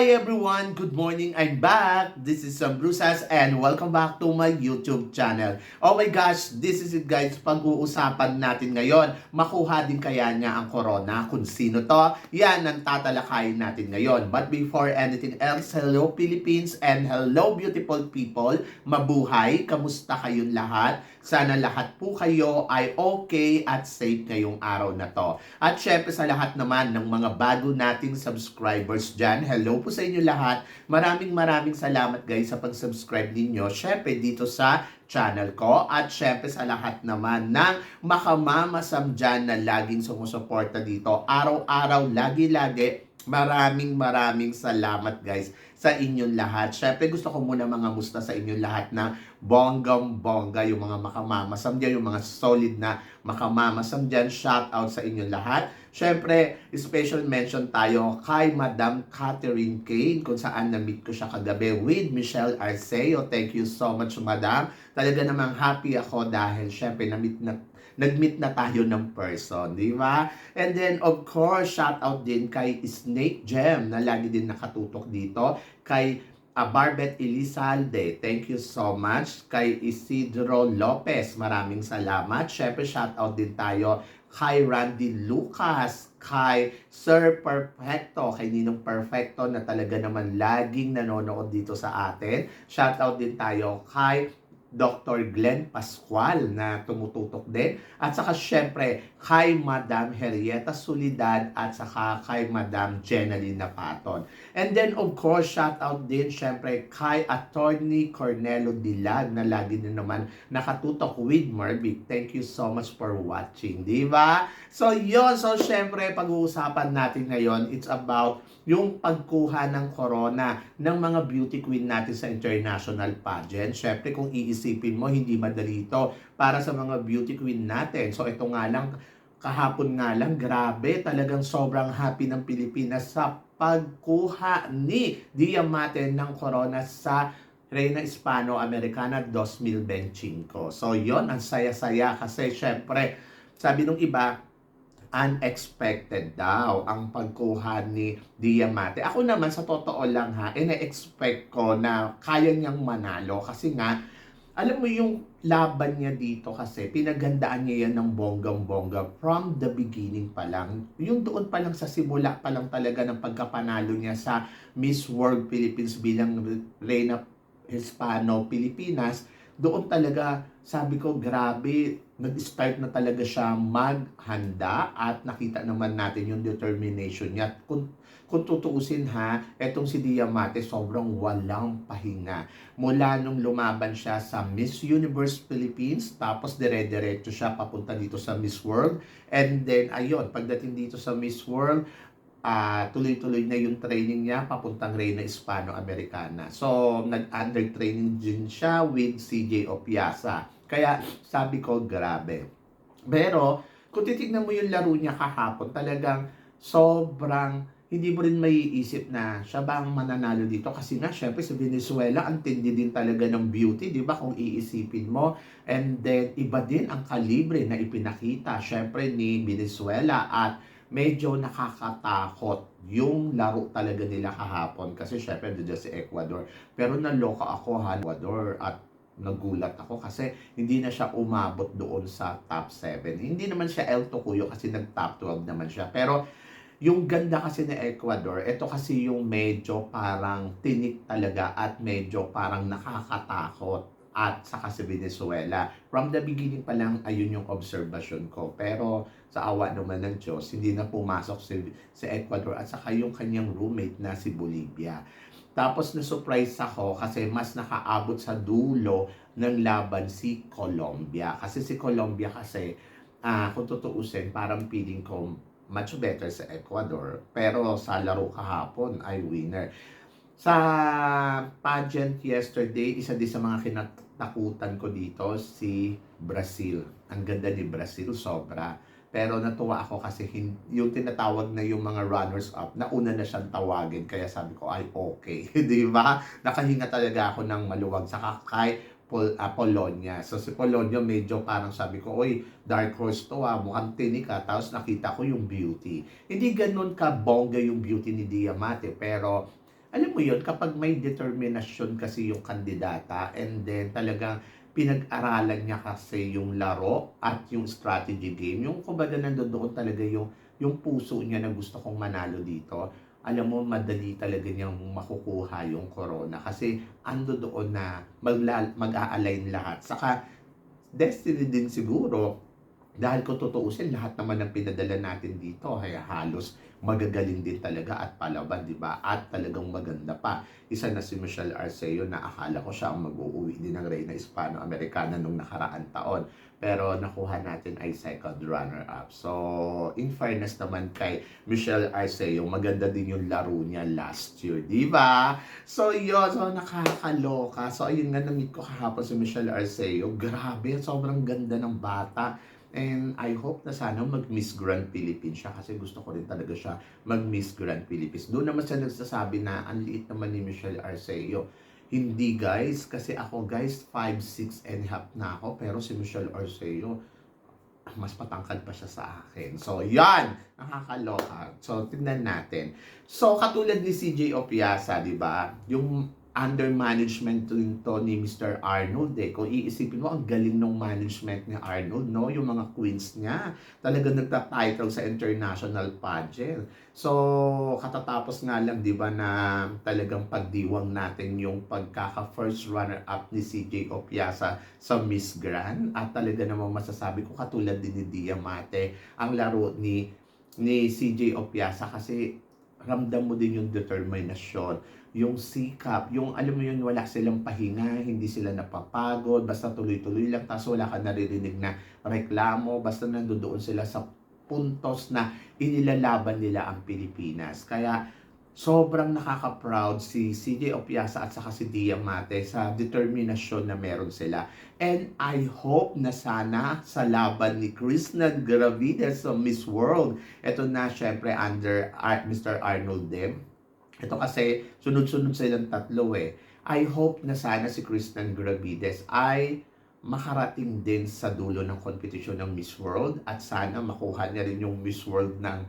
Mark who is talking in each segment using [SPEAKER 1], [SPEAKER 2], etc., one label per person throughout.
[SPEAKER 1] Hi everyone! Good morning! I'm back! This is Sam Brusas and welcome back to my YouTube channel. Oh my gosh! This is it guys! Pag-uusapan natin ngayon, makuha din kaya niya ang corona? Kung sino to? Yan ang tatalakayin natin ngayon. But before anything else, hello Philippines and hello beautiful people! Mabuhay! Kamusta kayong lahat? Sana lahat po kayo ay okay at safe ngayong araw na to. At syempre sa lahat naman ng mga bago nating subscribers dyan, hello po sa inyo lahat. Maraming salamat guys sa pag-subscribe ninyo. Syempre dito sa channel ko at syempre sa lahat naman ng makamamasam dyan na laging sumusuporta dito. Araw-araw, lagi-lagi. Maraming salamat guys sa inyong lahat. Syempre gusto ko muna mga musta sa inyong lahat na bonggang-bongga, yung mga makamamasam dyan, yung mga solid na makamamasam dyan. Shout out sa inyong lahat. Syempre, special mention tayo kay Madam Catherine Kane kung saan na-meet ko siya kagabi with Michelle Arceo. Thank you so much, Madam. Talaga namang happy ako dahil syempre nag-meet na tayo ng person, di ba? And then, of course, shout out din kay Snake Gem na lagi din nakatutok dito. Kay Barbet Elizalde, thank you so much. Kay Isidro Lopez, maraming salamat. Syempre, shout out din tayo kay Randy Lucas, kay Sir Perfecto, kay Ninong Perfecto na talaga naman laging nanonood dito sa atin. Shout out din tayo kay Dr. Glenn Pascual na tumututok din. At saka syempre kay Madam Henrietta Solidad at saka kay Madam Jenaline Napaton. And then of course shout out din syempre kay Attorney Cornelo Dilag na lagi din naman nakatutok with Marvic. Thank you so much for watching, di ba? So yun, so syempre pag-uusapan natin ngayon, it's about yung pagkuha ng corona ng mga beauty queen natin sa international pageant. Syempre kung iisipin mo, hindi madali ito para sa mga beauty queen natin. So ito nga lang, kahapon nga lang, grabe, talagang sobrang happy ng Pilipinas sa pagkuha ni Diamante ng corona sa Reina Hispano-Americana 2025. So yon, ang saya-saya kasi syempre, sabi nung iba, unexpected daw ang pagkuha ni Diamante. Ako naman sa totoo lang ha, ina-expect ko na kaya niyang manalo kasi nga alam mo yung laban niya dito kasi pinagandaan niya yan ng bonggang-bongga from the beginning pa lang. Yung doon pa lang sa simula pa lang talaga ng pagkapanalo niya sa Miss World Philippines bilang Reina Hispano Pilipinas, doon talaga sabi ko grabe, nag-start na talaga siya maghanda at nakita naman natin yung determination niya. Kung tutuusin ha, etong si Diamante sobrang walang pahinga. Mula nung lumaban siya sa Miss Universe Philippines, tapos dire-diretso siya papunta dito sa Miss World. And then ayun, pagdating dito sa Miss World, tuloy-tuloy na yung training niya papuntang Reina Hispano-Americana. So, nag-under training din siya with CJ Opiasa. Kaya, sabi ko, grabe. Pero, kung titignan mo yung laro niya kahapon, talagang sobrang hindi mo rin maiisip na siya ba ang mananalo dito. Kasi nga, syempre, sa Venezuela, ang tindi din talaga ng beauty, di ba? Kung iisipin mo. And then, iba din ang kalibre na ipinakita, syempre, ni Venezuela at medyo nakakatakot yung laro talaga nila kahapon kasi syempre dito si Ecuador. Pero naloka ako ha, Ecuador, at nagulat ako kasi hindi na siya umabot doon sa top 7. Hindi naman siya El Tocuyo kasi nag-top 12 naman siya. Pero yung ganda kasi ni Ecuador, ito kasi yung medyo parang tinik talaga at medyo parang nakakatakot at saka sa Venezuela. From the beginning pa lang, ayun yung observation ko. Pero sa awa naman ng Diyos, hindi na pumasok si Ecuador at saka yung kanyang roommate na si Bolivia. Tapos na-surprise ako kasi mas nakaabot sa dulo ng laban si Colombia. Kasi si Colombia kasi, kung tutuusin, parang feeling ko much better sa Ecuador. Pero sa laro kahapon ay winner. Sa pageant yesterday, isa din sa mga kinatakutan ko dito, si Brazil. Ang ganda ni Brazil, sobra. Pero natuwa ako kasi yung tinatawag na yung mga runners-up, nauna na siyang tawagin. Kaya sabi ko, ay okay. Di ba? Nakahinga talaga ako ng maluwag. Saka kay Polonia. So si Polonia medyo parang sabi ko, oy, dark horse to mukhang tinik Tapos nakita ko yung beauty. Hindi ganun ka bongga yung beauty ni Diamante, pero alam mo yun, kapag may determinasyon kasi yung kandidata and then talagang pinag-aralan niya kasi yung laro at yung strategy game, yung kumbaga nandoon talaga yung puso niya na gusto kong manalo dito, alam mo, madali talaga niyang makukuha yung corona kasi ando doon na mag-a-align lahat. Saka destiny din siguro dahil kung tutuusin, lahat naman ng pinadala natin dito ay halos magagaling din talaga at palaban, di ba? At talagang maganda pa. Isa na si Michelle Arceo na akala ko siya ang mag-uuwi din ng Reyna Hispano-Americana nung nakaraang taon. Pero nakuha natin ay second runner-up. So, in fairness naman kay Michelle Arceo, maganda din yung laro niya last year, di ba? So, yun. So, nakakaloka. So, ayun nga, na-meet ko kahapon si Michelle Arceo. Grabe, sobrang ganda ng bata. And I hope na sana mag-Miss Grand Philippines siya kasi gusto ko rin talaga siya mag-Miss Grand Philippines. Doon naman siya nagsasabi na ang liit naman ni Michelle Arceo. Hindi guys, kasi ako guys 5'6 and half na ako pero si Michelle Arceo mas patangkad pa siya sa akin. So, yan! Nakakaloka. So, tignan natin. So, katulad ni CJ Opiasa, di ba? Yung under management rin to ni Mr. Arnold eh. Kung iisipin mo, ang galing ng management ni Arnold, no? Yung mga queens niya, talagang nagta-title sa international pageant. So, katatapos nga lang, di ba, na talagang pagdiwang natin yung pagkaka-first runner-up ni CJ Opiasa sa Miss Grand. At talaga namang masasabi ko, katulad din ni Diamante, ang laro ni CJ Opiasa kasi ramdam mo din yung determinasyon, yung sikap, yung alam mo yun, wala silang pahinga, hindi sila napapagod, basta tuloy-tuloy lang, tapos wala ka naririnig na reklamo, basta nandoon sila sa puntos na inilalaban nila ang Pilipinas. Kaya sobrang nakaka-proud si CJ Opiasa at saka si Diamante sa determinasyon na meron sila. And I hope na sana sa laban ni Krishnan Gravides sa Miss World, ito na syempre under Mr. Arnold din. Ito kasi sunod-sunod silang tatlo eh. I hope na sana si Krishnan Gravides ay makarating din sa dulo ng kompetisyon ng Miss World at sana makuha niya rin yung Miss World ng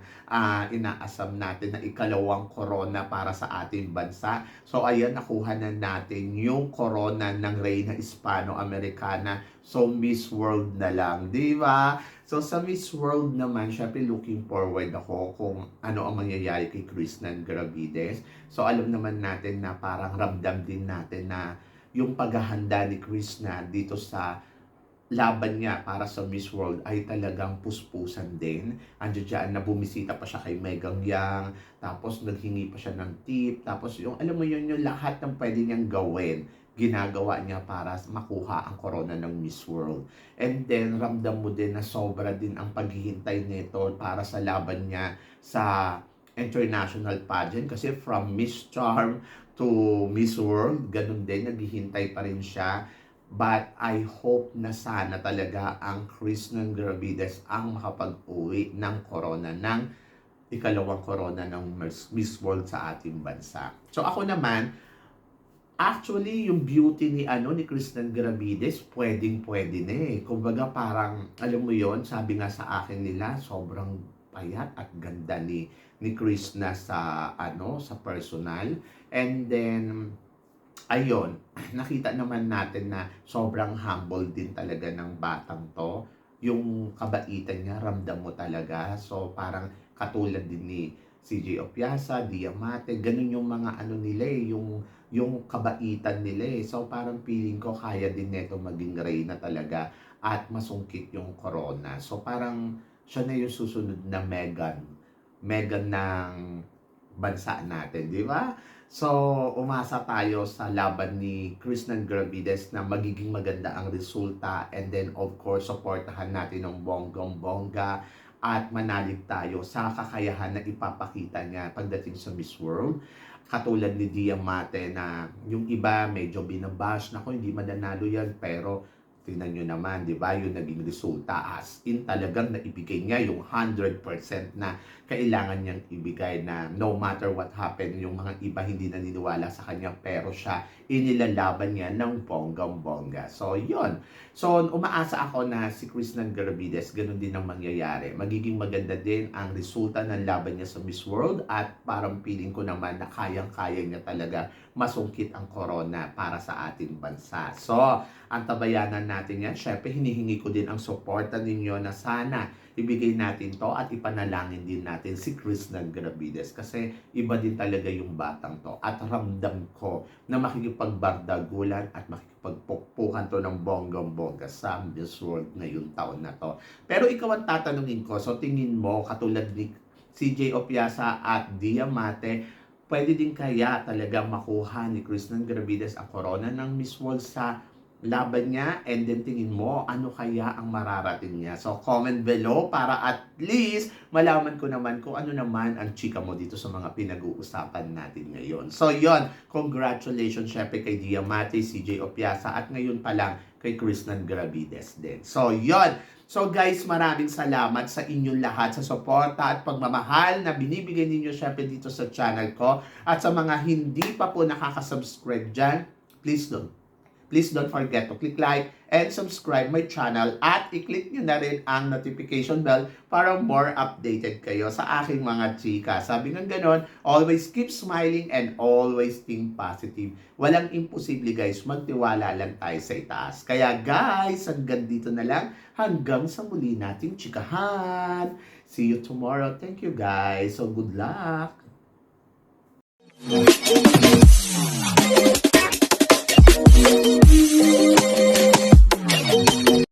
[SPEAKER 1] inaasam natin na ikalawang corona para sa ating bansa. So ayan, nakuha na natin yung corona ng Reyna Hispano-Americana. So Miss World na lang, di ba? So sa Miss World naman, syempre looking forward ako kung ano ang mangyayari kay Krishnan Gravides. So alam naman natin na parang ramdam din natin na yung paghahanda ni Krishna dito sa laban niya para sa Miss World ay talagang puspusan din. Andiyan dyan na bumisita pa siya kay Megang Yang, tapos naghingi pa siya ng tip, tapos yung alam mo yun, yung lahat ng pwede niyang gawin, ginagawa niya para makuha ang corona ng Miss World. And then, ramdam mo din na sobra din ang paghihintay nito para sa laban niya sa international pageant kasi from Miss Charm to Miss World, ganun din, naghihintay pa rin siya. But I hope na sana talaga ang Krishnan Gravides ang makapag-uwi ng corona, ng ikalawang corona ng Miss World sa ating bansa. So ako naman, actually, yung beauty ni Krishnan Gravides, pwedeng-pwede na eh. Kumbaga parang, alam mo yon, sabi nga sa akin nila, sobrang payat at ganda ni Krishna sa personal. And then ayun, nakita naman natin na sobrang humble din talaga ng batang to. Yung kabaitan niya, ramdam mo talaga. So parang katulad din ni CJ Opiasa, Diamante, ganun yung mga nila eh, yung kabaitan nila eh. So parang feeling ko kaya din neto maging reyna talaga at masungkit yung corona. So parang siya na yung susunod na Megan ng bansa natin, di ba? So, umasa tayo sa laban ni Krishnan Gravides na magiging maganda ang resulta, and then of course, supportahan natin ng bonggang-bongga at manalig tayo sa kakayahan na ipapakita niya pagdating sa Miss World. Katulad ni Diamante na yung iba medyo binabash, nako hindi madanalo yan, pero tingnan nyo naman, di ba, yung naging resulta as in talagang naibigay niya yung 100% na kailangan niyang ibigay na no matter what happened, yung mga iba hindi naniniwala sa kanya pero siya inilalaban niya ng bonggang-bongga. So, yun. So, umaasa ako na si Krishnan Garavides, ganun din ang mangyayari. Magiging maganda din ang resulta ng laban niya sa Miss World at parang feeling ko naman na kayang-kaya niya talaga masungkit ang corona para sa ating bansa. So, ang tabayanan natin yan, syempre hinihingi ko din ang suporta ninyo na sana ibigay natin to at ipanalangin din natin si Krishnan Garavides kasi iba din talaga yung batang to at ramdam ko na makikipagbardagulan at makikipagpukpukan to ng bonggang-bongga sa Miss World ngayong taon na to. Pero ikaw ang tatanungin ko, so tingin mo katulad ni CJ Opiasa at Diamante, pwede din kaya talaga makuha ni Krishnan Garavides ang corona ng Miss World sa laban niya? And then tingin mo, ano kaya ang mararating niya? So comment below para at least malaman ko naman kung ano naman ang chika mo dito sa mga pinag-uusapan natin ngayon. So yon, congratulations syempre kay Diamante, CJ Opiasa at ngayon pa lang kay Krishnan Garavides din. So yon. So guys, maraming salamat sa inyong lahat sa suporta at pagmamahal na binibigay ninyo syempre dito sa channel ko. At sa mga hindi pa po nakaka-subscribe dyan, please don't forget to click like and subscribe my channel at i-click nyo na rin ang notification bell para more updated kayo sa aking mga chika. Sabi ng ganon, always keep smiling and always think positive. Walang imposible guys, magtiwala lang tayo sa itaas. Kaya guys, hanggang dito na lang, hanggang sa muli nating chikahan. See you tomorrow. Thank you guys. So good luck.